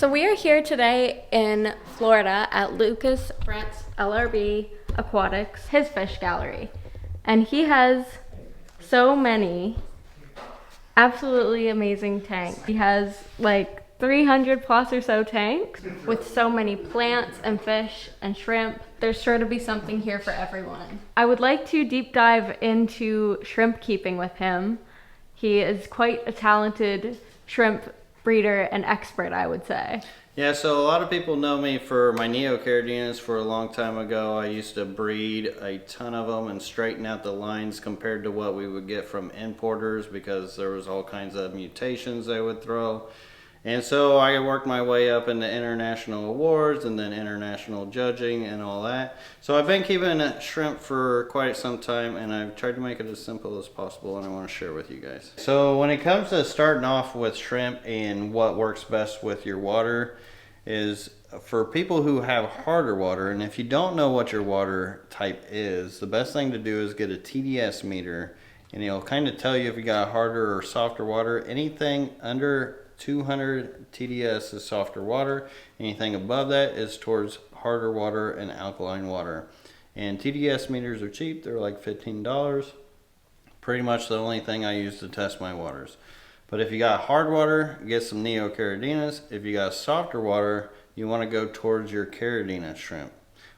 So we are here today in Florida at Lucas Brent's LRB Aquatics, his fish gallery. And he has so many absolutely amazing tanks. He has like 300 plus or so tanks with so many plants and fish and shrimp. There's sure to be something here for everyone. I would like to deep dive into shrimp keeping with him. He is quite a talented shrimp breeder and expert, I would say. Yeah, so a lot of people know me for my neocardinas. For a long time ago, I used to breed a ton of them and straighten out the lines compared to what we would get from importers, because there was all kinds of mutations they would throw. And so I worked my way up into international awards and then international judging and all that. So I've been keeping shrimp for quite some time, and I've tried to make it as simple as possible, and I want to share with you guys. So when it comes to starting off with shrimp and what works best with your water is for people who have harder water, and if you don't know what your water type is, the best thing to do is get a TDS meter, and it'll kind of tell you if you got harder or softer water. Anything under 200 TDS is softer water. Anything above that is towards harder water and alkaline water. And TDS meters are cheap. They're like $15. Pretty much the only thing I use to test my waters. But if you got hard water, get some neocardinas. If you got softer water, you want to go towards your caridina shrimp,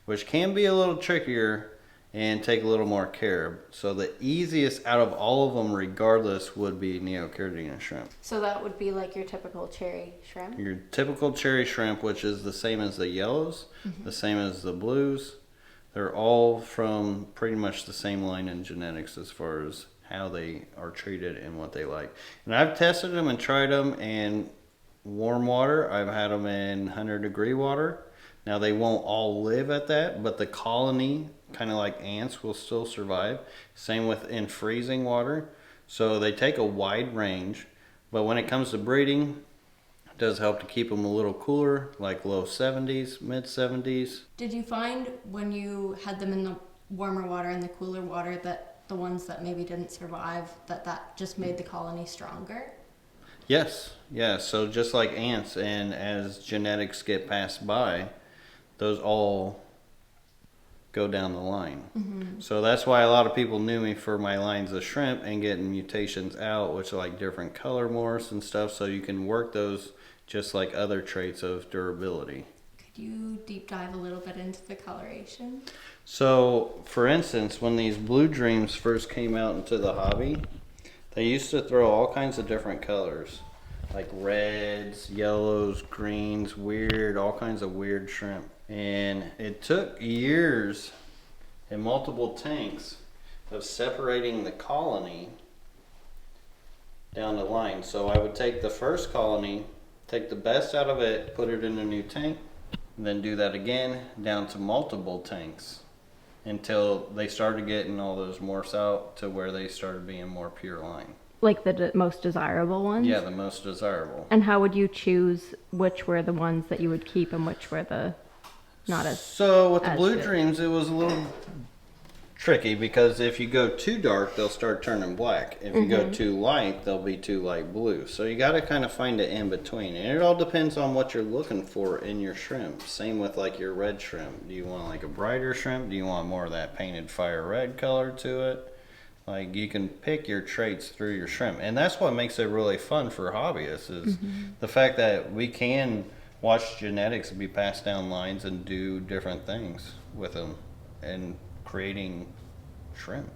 which can be a little trickier and take a little more care. So the easiest out of all of them regardless would be neocaridina shrimp. So that would be like your typical cherry shrimp? Your typical cherry shrimp, which is the same as the yellows, the same as the blues. They're all from pretty much the same line in genetics as far as how they are treated and what they like. And I've tested them and tried them in warm water. I've had them in 100-degree water. Now they won't all live at that, but the colony, kind of like ants, will still survive. Same with in freezing water. So they take a wide range, but when it comes to breeding, it does help to keep them a little cooler, like low 70s, mid 70s. Did you find when you had them in the warmer water and the cooler water that the ones that maybe didn't survive, that just made the colony stronger? Yes, yeah. So just like ants, and as genetics get passed by, those all go down the line. So that's why a lot of people knew me for my lines of shrimp and getting mutations out, which are like different color morphs and stuff, so you can work those just like other traits of durability. Could you deep dive a little bit into the coloration? So for instance, when these blue dreams first came out into the hobby, they used to throw all kinds of different colors, like reds, yellows, greens, weird, all kinds of weird shrimp. And it took years and multiple tanks of separating the colony down the line. So I would take the first colony, take the best out of it, put it in a new tank, and then do that again down to multiple tanks until they started getting all those morphs out to where they started being more pure line. Like the most desirable ones? Yeah, the most desirable. And how would you choose which were the ones that you would keep and which were the not as... So with the as blue good? dreams, it was a little tricky, because if you go too dark, they'll start turning black. If you go too light, they'll be too light blue. So you got to kind of find it in between. And it all depends on what you're looking for in your shrimp. Same with like your red shrimp. Do you want like a brighter shrimp? Do you want more of that painted fire red color to it? Like, you can pick your traits through your shrimp. And that's what makes it really fun for hobbyists, is the fact that we can watch genetics be passed down lines and do different things with them and creating shrimp.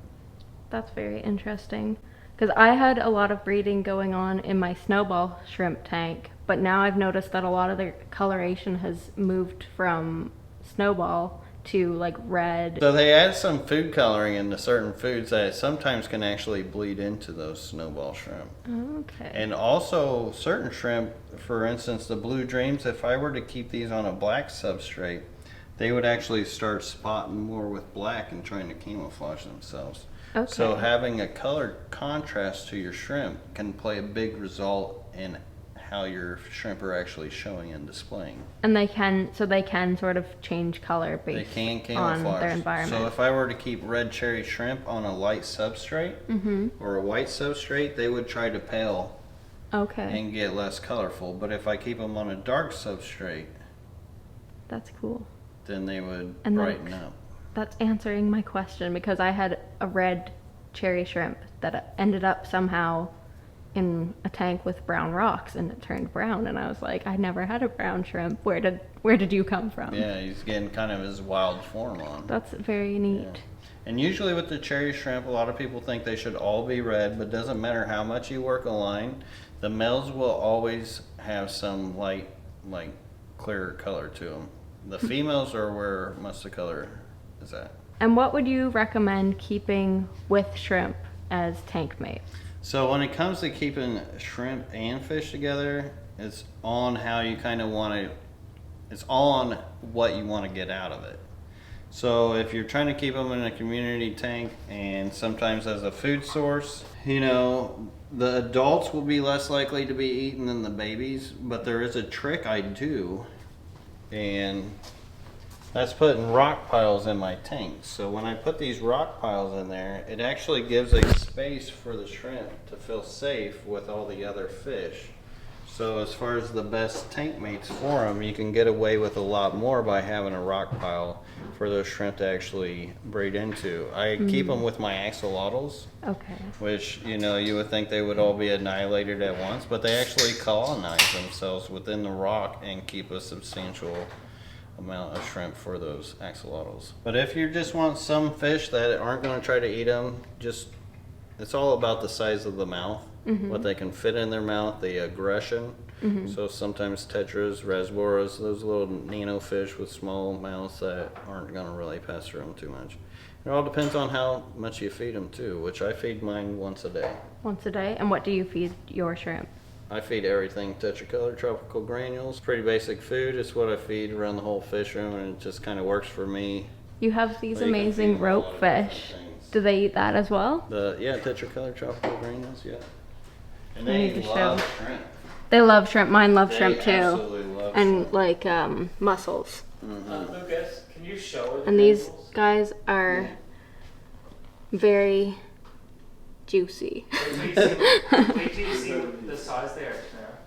That's very interesting, because I had a lot of breeding going on in my snowball shrimp tank, but now I've noticed that a lot of the coloration has moved from snowball to like red. So they add some food coloring into certain foods that sometimes can actually bleed into those snowball shrimp. Okay. And also certain shrimp, for instance the blue dreams, if I were to keep these on a black substrate, they would actually start spotting more with black and trying to camouflage themselves. Okay. So having a color contrast to your shrimp can play a big result in how your shrimp are actually showing and displaying. And they can sort of change color based They can on camouflage. their environment. So if I were to keep red cherry shrimp on a light substrate or a white substrate, they would try to pale Okay. and get less colorful. But if I keep them on a dark substrate, That's cool. then they would And brighten up. That's answering my question, because I had a red cherry shrimp that ended up somehow in a tank with brown rocks, and it turned brown, and I was like, I never had a brown shrimp. Where did you come from? Yeah, he's getting kind of his wild form on. That's very neat. Yeah. And usually with the cherry shrimp, a lot of people think they should all be red, but it doesn't matter how much you work a line. The males will always have some light, like clearer color to them. The females are where most of the color is at. And what would you recommend keeping with shrimp as tank mates? So when it comes to keeping shrimp and fish together, it's on how you kind of want to, it's all on what you want to get out of it. So if you're trying to keep them in a community tank and sometimes as a food source, you know, the adults will be less likely to be eaten than the babies, but there is a trick I do, and that's putting rock piles in my tank. So when I put these rock piles in there, it actually gives a space for the shrimp to feel safe with all the other fish. So as far as the best tank mates for them, you can get away with a lot more by having a rock pile for those shrimp to actually breed into. I keep them with my axolotls, Okay. which, you know, you would think they would all be annihilated at once, but they actually colonize themselves within the rock and keep a substantial amount of shrimp for those axolotls. But if you just want some fish that aren't going to try to eat them, just, it's all about the size of the mouth, what they can fit in their mouth, the aggression. So sometimes tetras, rasboras, those little nano fish with small mouths that aren't going to really pester them too much. It all depends on how much you feed them too, which I feed mine once a day. Once a day? And what do you feed your shrimp? I feed everything tetracolor tropical granules. Pretty basic food. It's what I feed around the whole fish room, and it just kind of works for me. You have these Well, you can feed amazing them a lot rope of different fish. things. Do they eat that as well? Yeah, tetracolor tropical granules, yeah. And I they need to love show. shrimp. They love shrimp. Mine love They shrimp too. absolutely love And shrimp. like mussels. Lucas, can you show her the And these granules? guys are very juicy. Wait till you see the size they are, Tamara.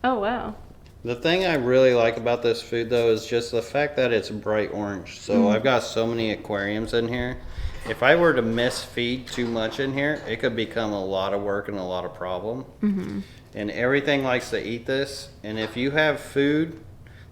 Oh wow. The thing I really like about this food though is just the fact that it's bright orange. So I've got so many aquariums in here. If I were to misfeed too much in here, it could become a lot of work and a lot of problem. And everything likes to eat this. And if you have food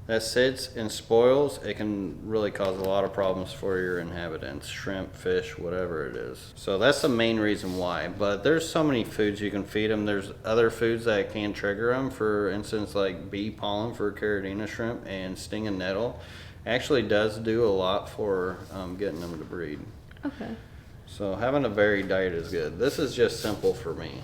that sits and spoils, it can really cause a lot of problems for your inhabitants, shrimp, fish, whatever it is. So that's the main reason why. But there's so many foods you can feed them. There's other foods that can trigger them. For instance, like bee pollen for caridina shrimp and stinging nettle actually does do a lot for getting them to breed. Okay. So having a varied diet is good. This is just simple for me.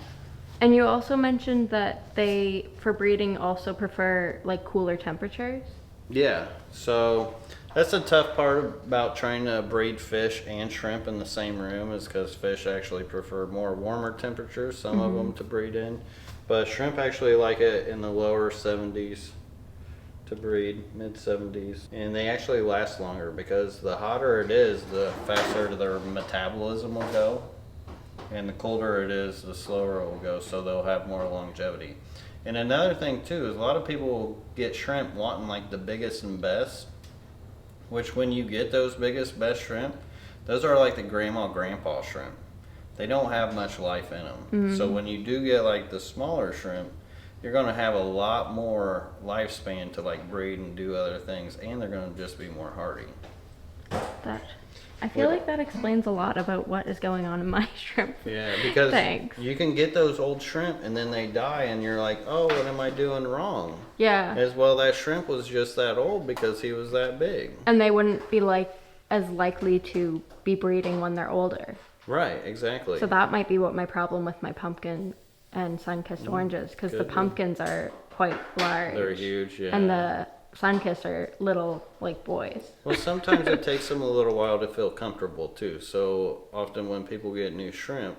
And you also mentioned that they, for breeding, also prefer like cooler temperatures. Yeah, so that's the tough part about trying to breed fish and shrimp in the same room, is because fish actually prefer more warmer temperatures, some of them to breed in. But shrimp actually like it in the lower 70s to breed, mid 70s. And they actually last longer because the hotter it is, the faster their metabolism will go. And the colder it is, the slower it will go, so they'll have more longevity. And another thing too is a lot of people will get shrimp wanting like the biggest and best, which when you get those biggest, best shrimp, those are like the grandpa shrimp. They don't have much life in them. So when you do get like the smaller shrimp, you're going to have a lot more lifespan to like breed and do other things, and they're going to just be more hardy. That I feel like that explains a lot about what is going on in my shrimp. Yeah, because Thanks. you can get those old shrimp and then they die and you're like, oh, what am I doing wrong? Yeah. As well, that shrimp was just that old because he was that big. And they wouldn't be like as likely to be breeding when they're older. Right, exactly. So that might be what my problem with my pumpkin and sun-kissed oranges, because the could be. pumpkins are quite large. They're huge, yeah. And the sun-kissed are little, like boys. Well, sometimes it takes them a little while to feel comfortable too. So often when people get new shrimp,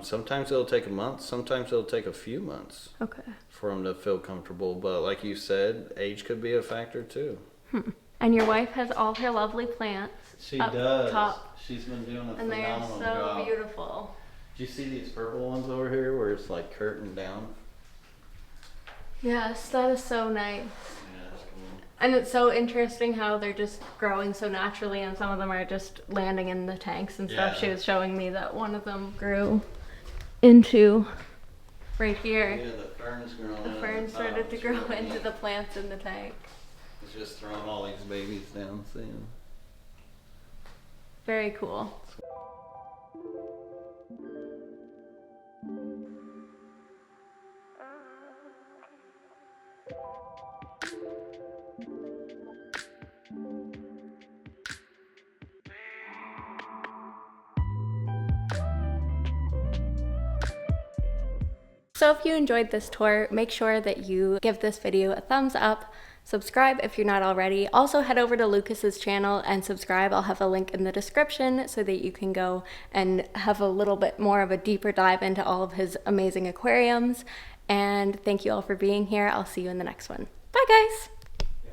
sometimes it'll take a month, sometimes it'll take a few months Okay. for them to feel comfortable. But like you said, age could be a factor too. And your wife has all her lovely plants She up does. top, She's been doing a and they are phenomenal so job. beautiful. Do you see these purple ones over here where it's like curtained down? Yes, that is so nice. Yeah, that's cool. And it's so interesting how they're just growing so naturally, and some of them are just landing in the tanks and stuff. Yeah. She was showing me that one of them grew into right here. Yeah, the fern's growing. The out fern of the top. started to It's grow really into neat. the plants in the tank. It's just throwing all these babies down, seeing. Very cool. So if you enjoyed this tour, make sure that you give this video a thumbs up, subscribe if you're not already. Also head over to Lucas's channel and subscribe. I'll have a link in the description so that you can go and have a little bit more of a deeper dive into all of his amazing aquariums. And thank you all for being here. I'll see you in the next one. Bye guys!